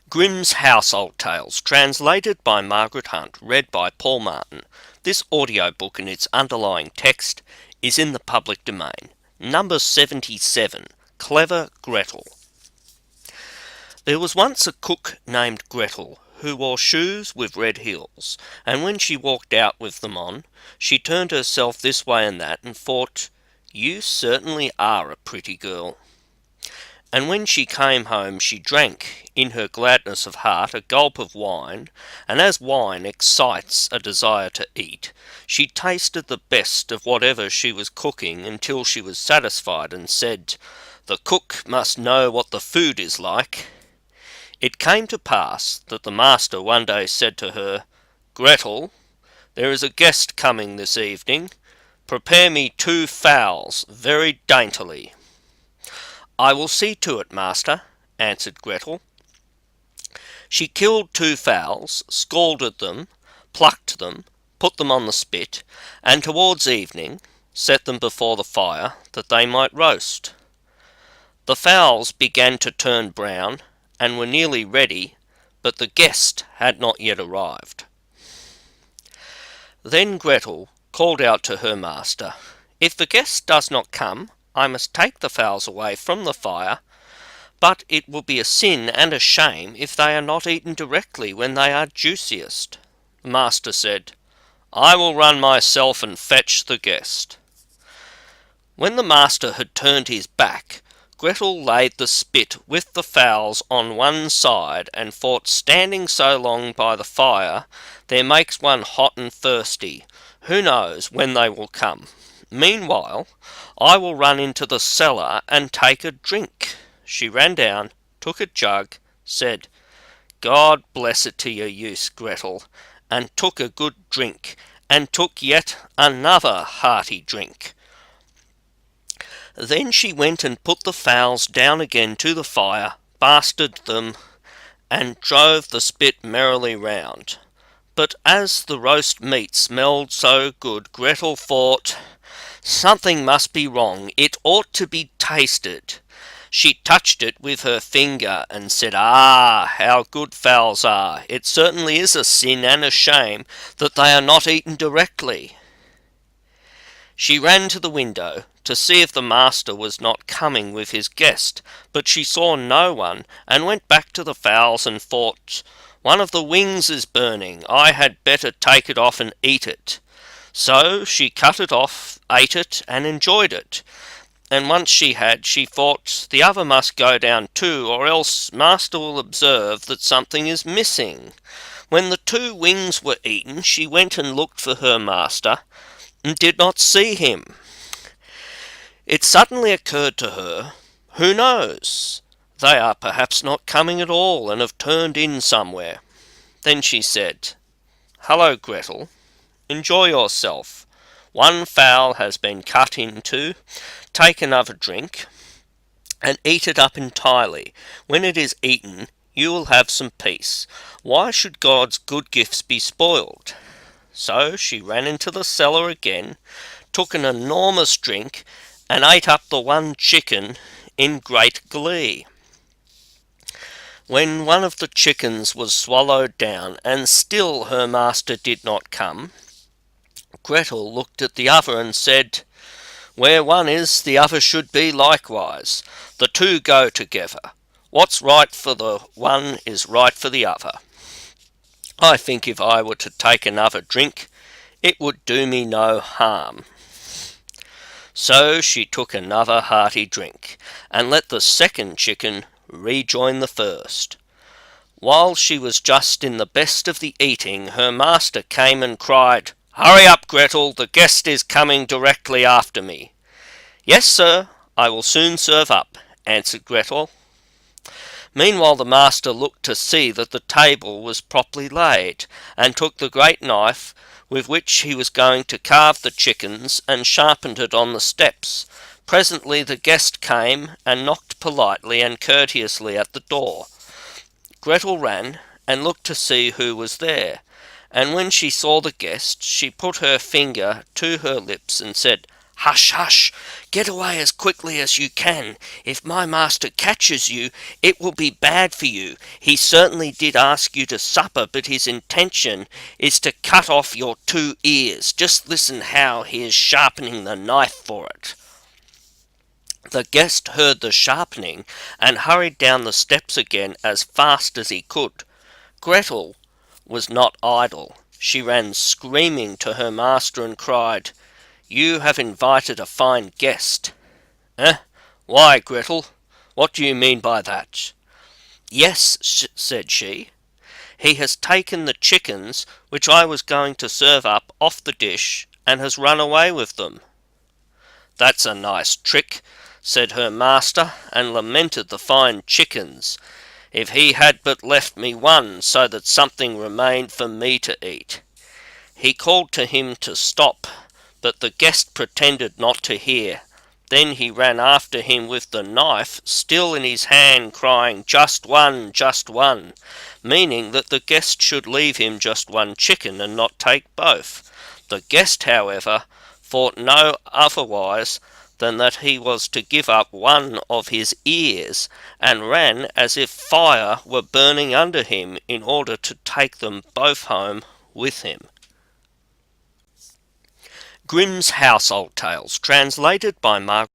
Grimm's Household Tales, translated by Margaret Hunt, read by Paul Martin. This audiobook and its underlying text is in the public domain. Number 77, Clever Gretel. There was once a cook named Gretel, who wore shoes with red heels, and when she walked out with them on, she turned herself this way and that and thought, "You certainly are a pretty girl." And when she came home she drank, in her gladness of heart, a gulp of wine, and as wine excites a desire to eat, she tasted the best of whatever she was cooking until she was satisfied and said, "The cook must know what the food is like." It came to pass that the master one day said to her, "Gretel, there is a guest coming this evening. Prepare me 2 fowls very daintily." "I will see to it, master," answered Gretel. She killed 2 fowls, scalded them, plucked them, put them on the spit, and towards evening set them before the fire that they might roast. The fowls began to turn brown and were nearly ready, but the guest had not yet arrived. Then Gretel called out to her master, "If the guest does not come, I must take the fowls away from the fire, but it will be a sin and a shame if they are not eaten directly when they are juiciest." The master said, "I will run myself and fetch the guest." When the master had turned his back, Gretel laid the spit with the fowls on one side and thought, standing so long by the fire, there makes one hot and thirsty. Who knows when they will come? Meanwhile, I will run into the cellar and take a drink. She ran down, took a jug, said, "God bless it to your use, Gretel," and took a good drink, and took yet another hearty drink. Then she went and put the fowls down again to the fire, basted them, and drove the spit merrily round. But as the roast meat smelled so good, Gretel thought, "Something must be wrong. It ought to be tasted." She touched it with her finger and said, "Ah, how good fowls are! It certainly is a sin and a shame that they are not eaten directly." She ran to the window to see if the master was not coming with his guest, but she saw no one, and went back to the fowls and thought, "One of the wings is burning. I had better take it off and eat it." So she cut it off, ate it, and enjoyed it. And once she had, she thought, "The other must go down too, or else master will observe that something is missing." When the 2 wings were eaten, she went and looked for her master, and did not see him. It suddenly occurred to her, who knows? They are perhaps not coming at all, and have turned in somewhere. Then she said, "Hello, Gretel. Enjoy yourself. 1 fowl has been cut into. Take another drink, and eat it up entirely. When it is eaten, you will have some peace. Why should God's good gifts be spoiled?" So she ran into the cellar again, took an enormous drink, and ate up the 1 chicken in great glee. When one of the chickens was swallowed down, and still her master did not come, Gretel looked at the other and said, "Where one is, the other should be likewise. The 2 go together. What's right for the one is right for the other. I think if I were to take another drink, it would do me no harm." So she took another hearty drink, and let the 2nd chicken rejoin the first. While she was just in the best of the eating, her master came and cried, "Hurry up, Gretel, the guest is coming directly after me." "Yes, sir, I will soon serve up," answered Gretel. Meanwhile the master looked to see that the table was properly laid, and took the great knife with which he was going to carve the chickens, and sharpened it on the steps. Presently the guest came and knocked politely and courteously at the door. Gretel ran and looked to see who was there, and when she saw the guest, she put her finger to her lips and said, "Hush, hush! Get away as quickly as you can. If my master catches you, it will be bad for you. He certainly did ask you to supper, but his intention is to cut off your 2 ears. Just listen how he is sharpening the knife for it." The guest heard the sharpening and hurried down the steps again as fast as he could. Gretel was not idle. She ran screaming to her master and cried, "You have invited a fine guest." "Eh? Why, Gretel? What do you mean by that?" "Yes," said she, "he has taken the chickens which I was going to serve up off the dish, and has run away with them." "That's a nice trick," said her master, and lamented the fine chickens. "If he had but left me one, so that something remained for me to eat." He called to him to stop, but the guest pretended not to hear. Then he ran after him with the knife still in his hand, crying, "Just one," meaning that the guest should leave him just one chicken and not take both. The guest, however, thought no otherwise than that he was to give up one of his ears, and ran as if fire were burning under him in order to take them both home with him. Grimm's Household Tales, translated by Margaret